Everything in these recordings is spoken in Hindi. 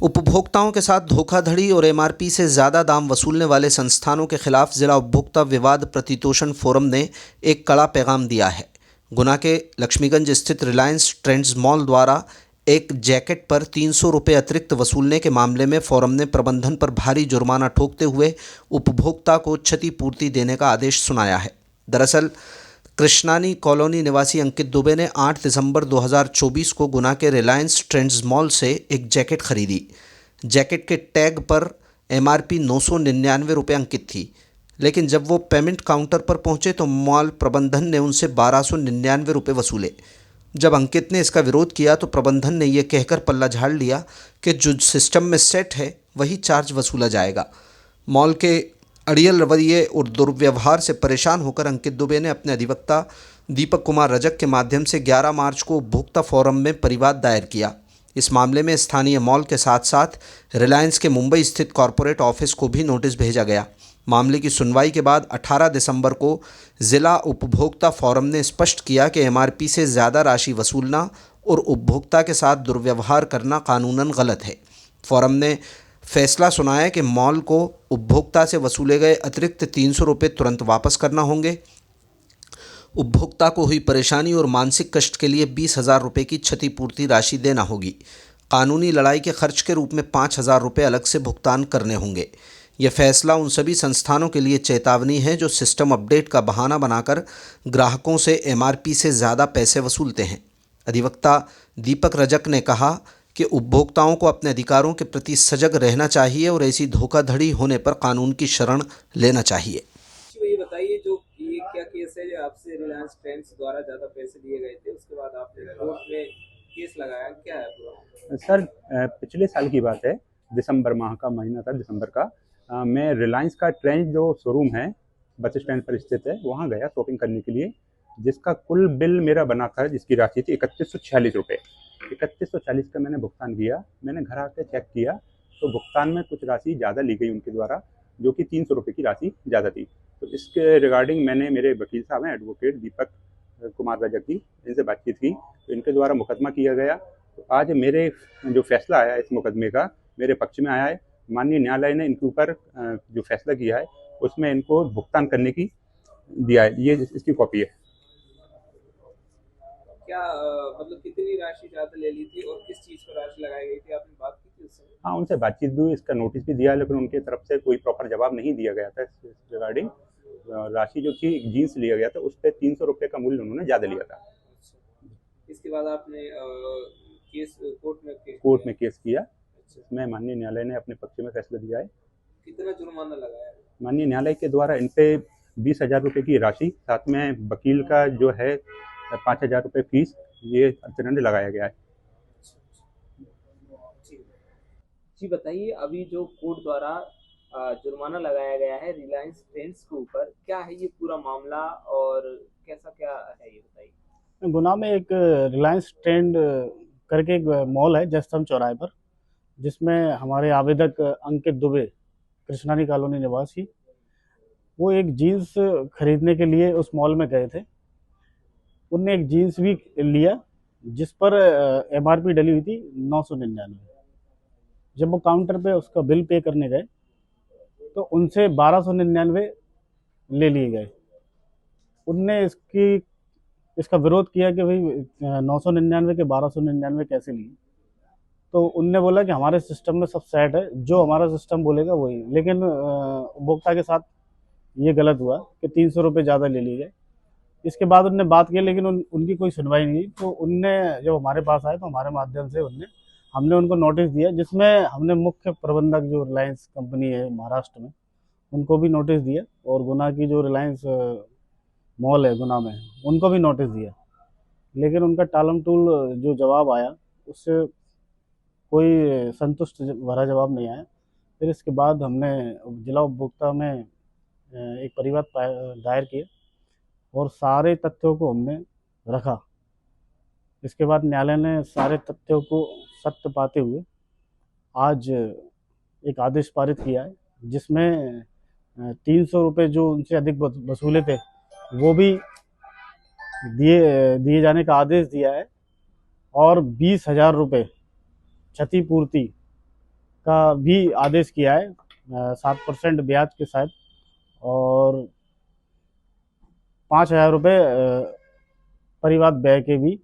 उपभोक्ताओं के साथ धोखाधड़ी और एमआरपी से ज़्यादा दाम वसूलने वाले संस्थानों के खिलाफ जिला उपभोक्ता विवाद प्रतितोषण फोरम ने एक कड़ा पैगाम दिया है। गुना के लक्ष्मीगंज स्थित रिलायंस ट्रेंड्स मॉल द्वारा एक जैकेट पर 300 रुपये अतिरिक्त वसूलने के मामले में फोरम ने प्रबंधन पर भारी जुर्माना ठोकते हुए उपभोक्ता को क्षतिपूर्ति देने का आदेश सुनाया है। दरअसल कृष्णानी कॉलोनी निवासी अंकित दुबे ने 8 दिसंबर 2024 को गुना के रिलायंस ट्रेंड्स मॉल से एक जैकेट खरीदी। जैकेट के टैग पर एमआरपी 999 रुपये अंकित थी, लेकिन जब वो पेमेंट काउंटर पर पहुंचे तो मॉल प्रबंधन ने उनसे 1299 रुपये वसूले। जब अंकित ने इसका विरोध किया तो प्रबंधन ने यह कहकर पल्ला झाड़ लिया कि जो सिस्टम में सेट है वही चार्ज वसूला जाएगा। मॉल के अड़ियल रवैये और दुर्व्यवहार से परेशान होकर अंकित दुबे ने अपने अधिवक्ता दीपक कुमार रजक के माध्यम से 11 मार्च को उपभोक्ता फोरम में परिवाद दायर किया। इस मामले में स्थानीय मॉल के साथ साथ रिलायंस के मुंबई स्थित कॉरपोरेट ऑफिस को भी नोटिस भेजा गया। मामले की सुनवाई के बाद 18 दिसंबर को जिला उपभोक्ता फोरम ने स्पष्ट किया कि एमआरपी से ज़्यादा राशि वसूलना और उपभोक्ता के साथ दुर्व्यवहार करना कानूनन गलत है। फोरम ने फैसला सुनाया कि मॉल को उपभोक्ता से वसूले गए अतिरिक्त 300 रुपये तुरंत वापस करना होंगे। उपभोक्ता को हुई परेशानी और मानसिक कष्ट के लिए 20,000 रुपये की क्षतिपूर्ति राशि देना होगी। कानूनी लड़ाई के खर्च के रूप में 5,000 रुपये अलग से भुगतान करने होंगे। यह फैसला उन सभी संस्थानों के लिए चेतावनी है जो सिस्टम अपडेट का बहाना बनाकर ग्राहकों से एमआरपी से ज़्यादा पैसे वसूलते हैं। अधिवक्ता दीपक रजक ने कहा कि उपभोक्ताओं को अपने अधिकारों के प्रति सजग रहना चाहिए और ऐसी धोखाधड़ी होने पर कानून की शरण लेना चाहिए। ये बताइए, जो ये क्या केस है जो आपसे रिलायंस ट्रेंड्स द्वारा ज़्यादा पैसे लिए गए थे, उसके बाद आपने कोर्ट में केस लगाया, क्या है पूरा? सर, पिछले साल की बात है, दिसंबर माह का महीना था, दिसंबर का। मैं रिलायंस का ट्रेंड जो शोरूम है बस स्टैंड पर स्थित है, वहाँ गया शॉपिंग करने के लिए, जिसका कुल बिल मेरा बना था, जिसकी राशि थी 3146 रुपये। 3140 का मैंने भुगतान किया। मैंने घर आकर चेक किया तो भुगतान में कुछ राशि ज़्यादा ली गई उनके द्वारा, जो कि 300 रुपये की राशि ज़्यादा थी। तो इसके रिगार्डिंग मैंने मेरे वकील साहब हैं एडवोकेट दीपक कुमार रजक की, इनसे बातचीत की तो इनके द्वारा मुकदमा किया गया। तो आज मेरे जो फैसला आया इस मुकदमे का मेरे पक्ष में आया है। माननीय न्यायालय ने इनके ऊपर जो फैसला किया है उसमें इनको भुगतान करने की दिया है। ये इसकी कॉपी है। क्या मतलब कितनी राशि ज़्यादा ले ली थी और किस चीज़ पर राशि लगाई गई थी, आपने बात की थी उससे? हाँ, उनसे बातचीत हुई, इसका नोटिस भी दिया, लेकिन उनकी तरफ से कोई प्रॉपर जवाब नहीं दिया गया था इस रिगार्डिंग। राशि जो थी जीन्स लिया गया था उस पर 300 रुपये का मूल्य उन्होंने ज़्यादा लिया था। इसके बाद आपने केस कोर्ट में केस किया। इसमें माननीय न्यायालय ने अपने पक्ष में फैसला दिया है। कितना जुर्माना लगाया? माननीय न्यायालय के द्वारा इन पे 20,000 रुपये की राशि, साथ में वकील का जो है 5,000 रुपये फीस, ये अर्थदंड लगाया गया है। जी बताइए, अभी जो कोर्ट द्वारा जुर्माना लगाया गया है रिलायंस ट्रेंड्स के ऊपर, क्या है ये पूरा मामला और कैसा क्या है, ये बताइए। गुना में एक रिलायंस ट्रेंड करके एक मॉल है जयस्तंभ चौराहे पर, जिसमें हमारे आवेदक अंकित दुबे कृष्णानी कॉलोनी निवासी, वो एक जीन्स खरीदने के लिए उस मॉल में गए थे। उनने एक जीन्स भी लिया जिस पर एमआरपी डली हुई थी 999। जब वो काउंटर पे उसका बिल पे करने गए तो उनसे 1299 ले लिए गए। उनने इसका विरोध किया कि भाई 999 के 1299 कैसे लिए। तो उनने बोला कि हमारे सिस्टम में सब सेट है, जो हमारा सिस्टम बोलेगा वही। लेकिन उपभोक्ता के साथ ये गलत हुआ कि 300 रुपये ज़्यादा ले लिए गए। इसके बाद उनने बात की, लेकिन उनकी कोई सुनवाई नहीं। तो उनने जब हमारे पास आए तो हमारे माध्यम से हमने उनको नोटिस दिया, जिसमें हमने मुख्य प्रबंधक जो रिलायंस कंपनी है महाराष्ट्र में, उनको भी नोटिस दिया, और गुना की जो रिलायंस मॉल है गुना में, उनको भी नोटिस दिया। लेकिन उनका टालम टूल जो जवाब आया उससे कोई संतुष्ट भरा जवाब नहीं आया। फिर इसके बाद हमने जिला उपभोक्ता में एक परिवाद दायर किया और सारे तथ्यों को हमने रखा। इसके बाद न्यायालय ने सारे तथ्यों को सत्य पाते हुए आज एक आदेश पारित किया है, जिसमें 300 रुपये जो उनसे अधिक वसूले थे वो भी दिए जाने का आदेश दिया है, और 20,000 रुपये क्षतिपूर्ति का भी आदेश किया है 7% ब्याज के साथ, और 5,000 रुपये परिवार व्यय के भी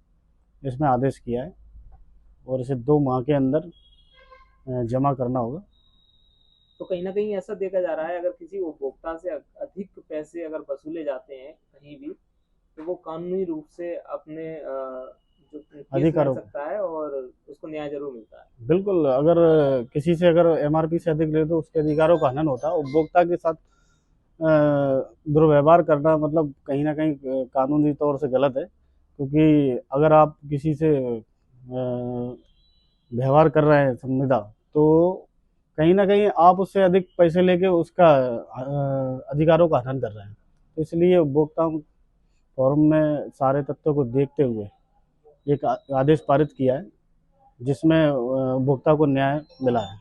इसमें आदेश किया है, और इसे 2 माह के अंदर जमा करना होगा। तो कहीं ना कहीं ऐसा देखा जा रहा है, अगर किसी उपभोक्ता से अधिक पैसे अगर वसूले जाते हैं कहीं भी, तो वो कानूनी रूप से अपने जो केस लड़ अधिकारों सकता है और उसको न्याय जरूर मिलता है। बिल्कुल, अगर किसी से अगर एमआरपी से अधिक ले तो उसके अधिकारों का हनन होता है। उपभोक्ता के साथ दुर्व्यवहार करना मतलब कहीं ना कहीं कानूनी तौर से गलत है, क्योंकि अगर आप किसी से व्यवहार कर रहे हैं संविदा, तो कहीं ना कहीं आप उससे अधिक पैसे लेके उसका अधिकारों का हनन कर रहे हैं। तो इसलिए उपभोक्ता फोरम में सारे तथ्यों को देखते हुए एक आदेश पारित किया है, जिसमें उपभोक्ता को न्याय मिला है।